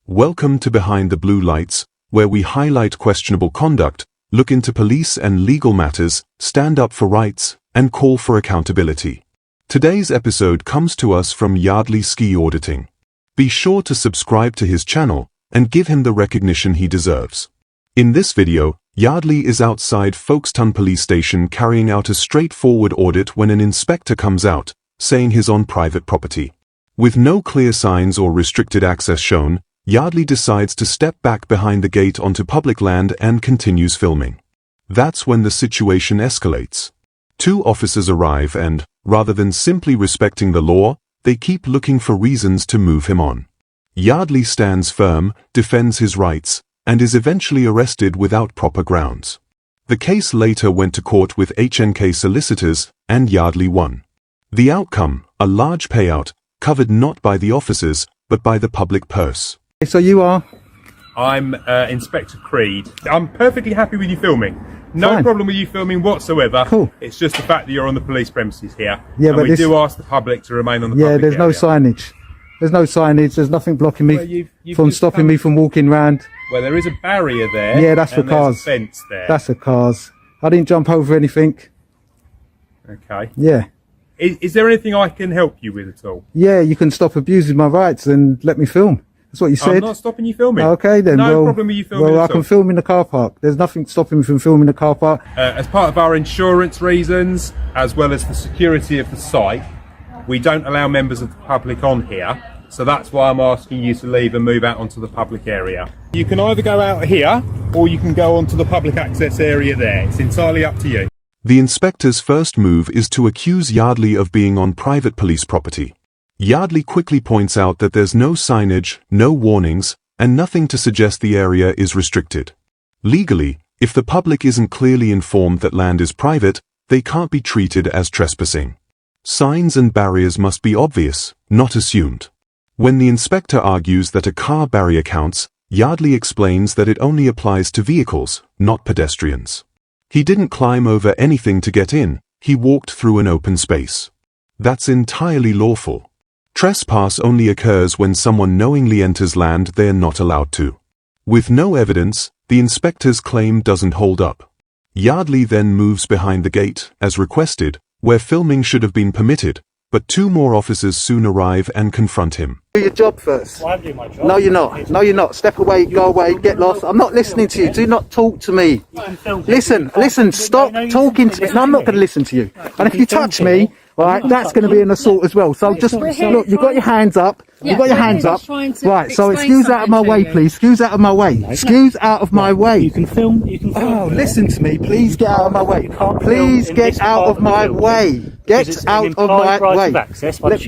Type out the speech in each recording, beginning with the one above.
Welcome to Behind the Blue Lights, where we highlight questionable conduct, look into police and legal matters, stand up for rights, and call for accountability. Today's episode comes to us from Yardley Ski Auditing. Be sure to subscribe to his channel and give him the recognition he deserves. In this video, Yardley is outside Folkestone Police Station carrying out a straightforward audit when an inspector comes out, saying he's on private property. With no clear signs or restricted access shown, Yardley decides to step back behind the gate onto public land and continues filming. That's when the situation escalates. Two officers arrive and, rather than simply respecting the law, they keep looking for reasons to move him on. Yardley stands firm, defends his rights, and is eventually arrested without proper grounds. The case later went to court with HNK solicitors, and Yardley won. The outcome, a large payout, covered not by the officers, but by the public purse. So you are? I'm Inspector Creed. I'm perfectly happy with you filming. No Fine. problem with you filming whatsoever. Cool. It's just the fact that you're on the police premises here. Yeah, and but we do ask the public to remain on the Yeah, public there's no area. signage. There's no signage. There's nothing blocking me Well, you've from just stopping come- me from walking round. Well, there is a barrier there. Yeah, that's for and there's cars. a fence there. That's the cars. I didn't jump over anything. Okay. Yeah. Is there anything I can help you with at all? Yeah, you can stop abusing my rights and let me film. That's what you I'm said. not stopping you filming. Okay then. No well, problem with you filming Well, I at can all. film in the car park. There's nothing stopping me from filming in the car park. As part of our insurance reasons, as well as the security of the site, we don't allow members of the public on here. So that's why I'm asking you to leave and move out onto the public area. You can either go out here, or you can go onto the public access area there. It's entirely up to you. The inspector's first move is to accuse Yardley of being on private police property. Yardley quickly points out that there's no signage, no warnings, and nothing to suggest the area is restricted. Legally, if the public isn't clearly informed that land is private, they can't be treated as trespassing. Signs and barriers must be obvious, not assumed. When the inspector argues that a car barrier counts, Yardley explains that it only applies to vehicles, not pedestrians. He didn't climb over anything to get in, he walked through an open space. That's entirely lawful. Trespass only occurs when someone knowingly enters land they are not allowed to. With no evidence, the inspector's claim doesn't hold up. Yardley then moves behind the gate, as requested, where filming should have been permitted, but two more officers soon arrive and confront him. Do your job first. Well, I'm doing my job. No, you're not. No, you're not. Step away, go away, get lost. I'm not listening to you. Do not talk to me. Listen, stop talking to me. No, I'm not going to listen to you. And if you touch me, right, that's going to be an assault as well. So just, look, you've got your hands up. You've got your hands up. Right, so excuse out of my way, please. Excuse out of my way. Excuse out of my way. You can film. Oh, listen to me. Please get out of my way. Please get out of my way. Get out of my way.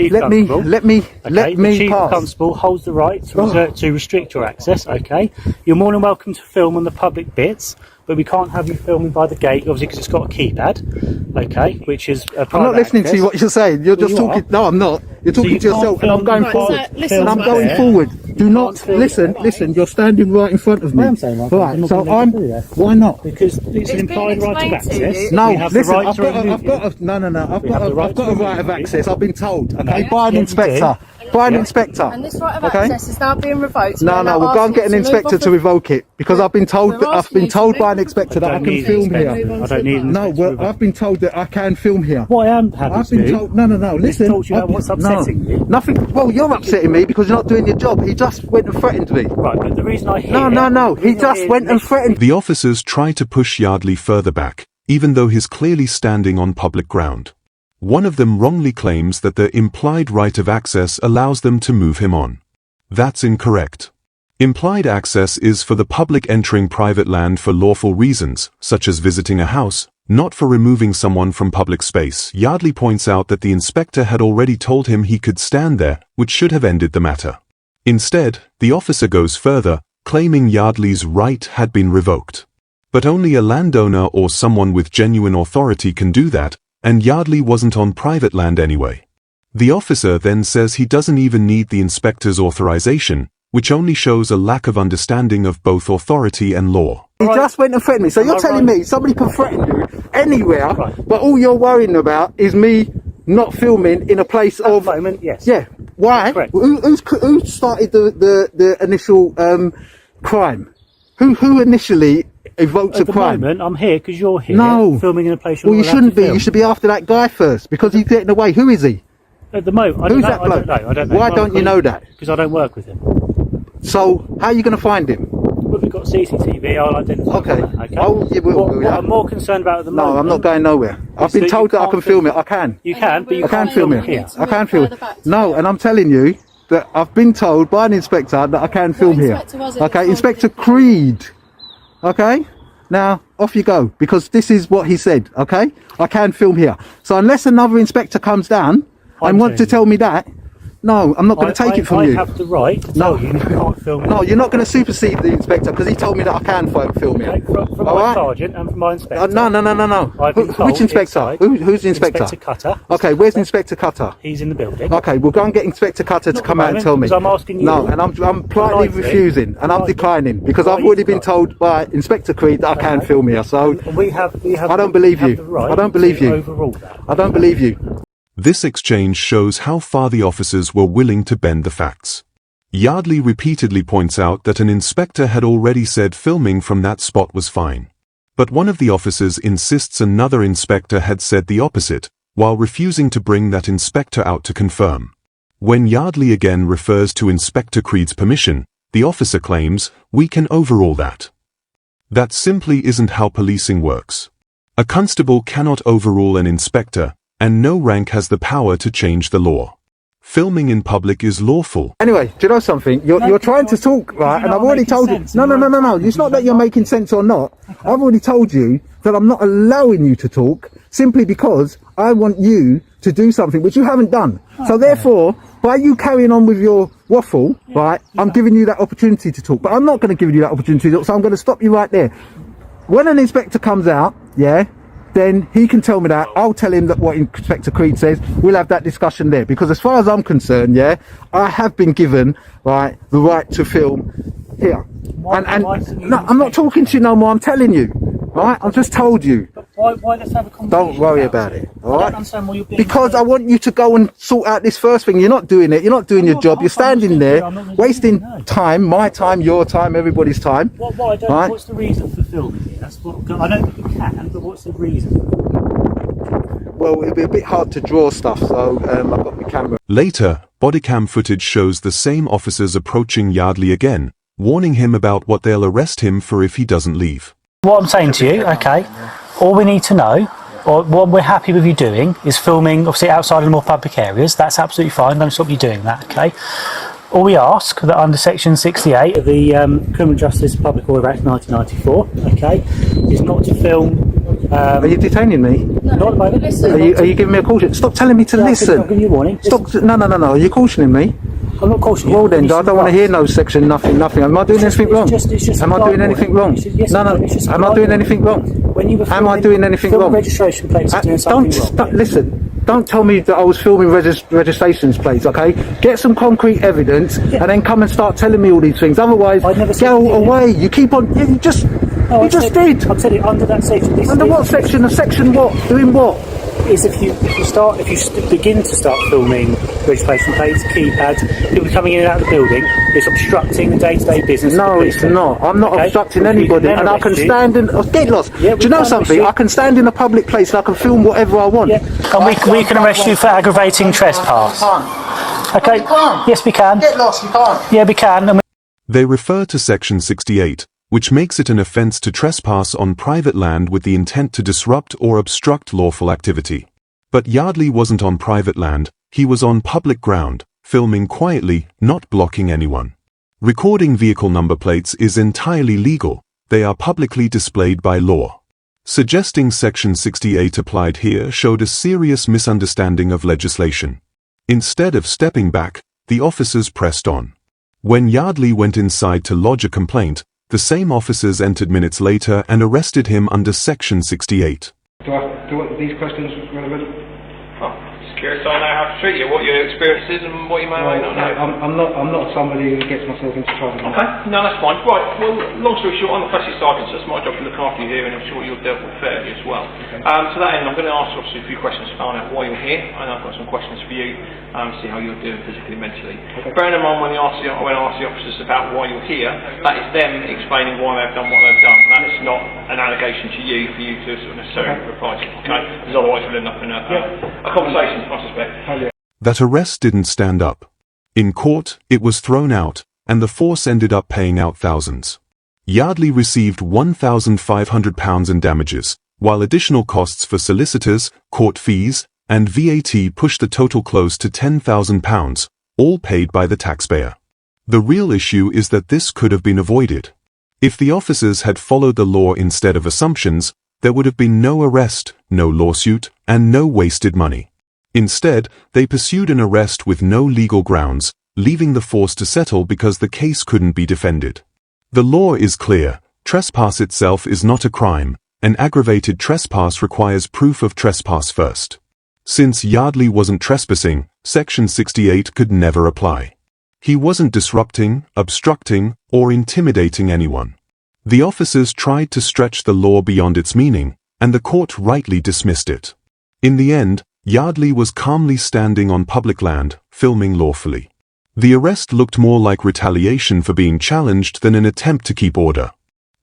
Let me The Chief pass. Constable holds the right to restrict your access, okay? You're more than welcome to film on the public bits, but we can't have you filming by the gate, obviously, because it's got a keypad, okay, which is a private I'm not listening to you what you're saying. You're just talking. No, I'm not. You're talking to yourself, and I'm going forward. And I'm going forward. Do not listen. Listen, you're standing right in front of me. Right. So I'm. Why not? Because it's an implied right of access. No, We have the listen. right I've to got remove you. I've got a right of access. I've been told. Okay, No. by an Yeah, you inspector. By an inspector. And this right of Okay. access is now being revoked. No, we'll go and get an inspector to revoke it because I've been told by an inspector that I can film here. I don't need an No, inspector well, to I've been told that I can film here. What I am happy I've to been do, told. No. Listen. told you about what's upsetting you. Nothing. Well, you're upsetting me because you're not doing your job. He just went and threatened me. Right, but the reason I hear... No. He just went and threatened. The officers try to push Yardley further back, even though he's clearly standing on public ground. One of them wrongly claims that the implied right of access allows them to move him on. That's incorrect. Implied access is for the public entering private land for lawful reasons, such as visiting a house, not for removing someone from public space. Yardley points out that the inspector had already told him he could stand there, which should have ended the matter. Instead, the officer goes further, claiming Yardley's right had been revoked. But only a landowner or someone with genuine authority can do that, and Yardley wasn't on private land anyway. The officer then says he doesn't even need the inspector's authorization, which only shows a lack of understanding of both authority and law. He just went and threatened me. So you're telling me somebody can threaten you anywhere, but all you're worrying about is me not filming in a place At of... the moment, yes. Yeah. Why? Correct. Who started the initial crime? Who initially evoked a crime? At the moment, I'm here because you're here. No. Filming in a place you're Well, you not allowed shouldn't to be. film. You should be after that guy first because he's getting away. Who is he? At the moment, I Who's don't that know. bloke? I don't know. Why don't you know that? Because I don't work with him. So how are you going to find him? Well, we've got CCTV. I'll identify. Okay. That, okay. Oh, you will. What I'm more concerned about at the moment. No, I'm not going nowhere. I've been that told you that I can can't film it. I can. You can, but you I can can't film film it. here. I can film it. No, and I'm telling you that I've been told by an inspector that I can film here. inspector was it? Okay, Inspector Creed. Okay, now off you go because this is what he said. Okay, I can film here. So unless another inspector comes down and wants to tell me that, no, I'm not going to take it from you. I have the right to tell you that you can't film it. No, you're not going to supersede the inspector because he told me that I can film here. Okay, from All my right? sergeant and from my inspector. No. I've been told Which inspector? inside- Who's the inspector? Inspector Cutter. Okay, where's Inspector Cutter? He's in the building. Okay, we'll go and get Inspector Cutter to Not come at out the and tell me. moment, because I'm asking you. No, and I'm politely Politely. refusing and I'm Politely. declining because I've Politely already been decline. told by Inspector Creed that I can film here. So And we have. I don't believe we you. have the right I don't believe to you. Overrule that. I don't believe you. This exchange shows how far the officers were willing to bend the facts. Yardley repeatedly points out that an inspector had already said filming from that spot was fine. But one of the officers insists another inspector had said the opposite, while refusing to bring that inspector out to confirm. When Yardley again refers to Inspector Creed's permission, the officer claims, "We can overrule that." That simply isn't how policing works. A constable cannot overrule an inspector, and no rank has the power to change the law. Filming in public is lawful. Anyway, do you know something? You're trying to talk, right? And I've already told you. No. It's not that you're making sense or not. I've already told you that I'm not allowing you to talk simply because I want you to do something which you haven't done. So therefore, by you carrying on with your waffle, right, I'm giving you that opportunity to talk. But I'm not going to give you that opportunity to talk, so I'm going to stop you right there. When an inspector comes out, yeah, then he can tell me that. I'll tell him that what Inspector Creed says. We'll have that discussion there. Because as far as I'm concerned, yeah, I have been given, right, the right to film here. And no, I'm not talking to you no more. I'm telling you, right? I've just told you. Why let's have a conversation? Don't worry about it, all I right? don't understand why you're being. Because I want you to go and sort out this first thing. You're not doing it. You're not doing your job. You're standing there, wasting time, my time, your time, everybody's time. What I don't. Right? What's the reason for filming here? That's what I know that you can, but what's the reason? Well, it'd be a bit hard to draw stuff, so I've got my camera. Later, bodycam footage shows the same officers approaching Yardley again, warning him about what they'll arrest him for if he doesn't leave. What I'm saying to you, okay, all we need to know, or what we're happy with you doing, is filming, obviously, outside of the more public areas. That's absolutely fine. Don't stop you doing that, okay? All we ask, that under Section 68 of the Criminal Justice Public Order Act 1994, okay, is not to film... Are you detaining me? Not at the moment. Are you giving me a caution? Stop telling me to listen. I'll give you a warning. Stop. No. Are you cautioning me? I'm not cautioning you. Well then, I don't want to hear no section, nothing. Am I doing anything wrong? Am I doing anything wrong? No. Am I doing anything wrong? Am I doing anything wrong? Registration plates are doing something wrong. Listen. Don't tell me that I was filming registrations plates, okay? Get some concrete evidence and then come and start telling me all these things. Otherwise, go away. You keep on. You just did. I'll tell you, under that section. Under what section? A section what? Doing what? Is if you begin to start filming registration plates, keypads, people coming in and out of the building, it's obstructing the day-to-day business. No, it's not. I'm not obstructing anybody, and I can stand in. Get lost. Yeah, do you know something? I can stand in a public place and I can film whatever I want. Yeah. And we can arrest you for aggravating trespass. Okay. Yes, we can. Get lost. You can't. Yeah, we can. They refer to Section 68, which makes it an offence to trespass on private land with the intent to disrupt or obstruct lawful activity. But Yardley wasn't on private land, he was on public ground, filming quietly, not blocking anyone. Recording vehicle number plates is entirely legal, they are publicly displayed by law. Suggesting Section 68 applied here showed a serious misunderstanding of legislation. Instead of stepping back, the officers pressed on. When Yardley went inside to lodge a complaint, the same officers entered minutes later and arrested him under Section 68. Do these questions relevant? Oh, curious so I know how to treat you, what your experience is and what you may or may not know. I'm not somebody who gets myself into trouble. Okay, no, that's fine. Right, well, long story short, I'm the First Sergeant, so it's my job to look after you here and ensure you're dealt with fairly as well. Okay. To that end, I'm going to ask obviously a few questions to find out why you're here, and I've got some questions for you, see how you're doing physically and mentally. Okay. Bearing in mind when I ask the officers about why you're here, that is them explaining why they've done what they've done. That is not an allegation to you for you to sort of necessarily reply to, okay? Because otherwise we'll end up in a conversation, I suspect. That arrest didn't stand up. In court, it was thrown out, and the force ended up paying out thousands. Yardley received £1,500 in damages, while additional costs for solicitors, court fees, and VAT pushed the total close to £10,000, all paid by the taxpayer. The real issue is that this could have been avoided. If the officers had followed the law instead of assumptions, there would have been no arrest, no lawsuit, and no wasted money. Instead, they pursued an arrest with no legal grounds, leaving the force to settle because the case couldn't be defended. The law is clear: trespass itself is not a crime. An aggravated trespass requires proof of trespass first. Since Yardley wasn't trespassing, Section 68 could never apply. He wasn't disrupting, obstructing, or intimidating anyone. The officers tried to stretch the law beyond its meaning, and the court rightly dismissed it. In the end, Yardley was calmly standing on public land, filming lawfully. The arrest looked more like retaliation for being challenged than an attempt to keep order.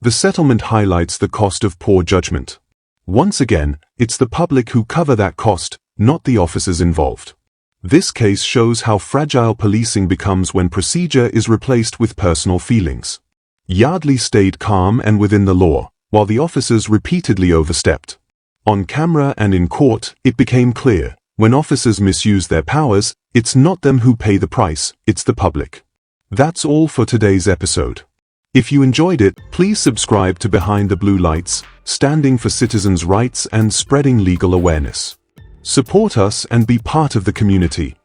The settlement highlights the cost of poor judgment. Once again, it's the public who cover that cost, not the officers involved. This case shows how fragile policing becomes when procedure is replaced with personal feelings. Yardley stayed calm and within the law, while the officers repeatedly overstepped. On camera and in court, it became clear: when officers misuse their powers, it's not them who pay the price, it's the public. That's all for today's episode. If you enjoyed it, please subscribe to Behind the Blue Lights, standing for citizens' rights and spreading legal awareness. Support us and be part of the community.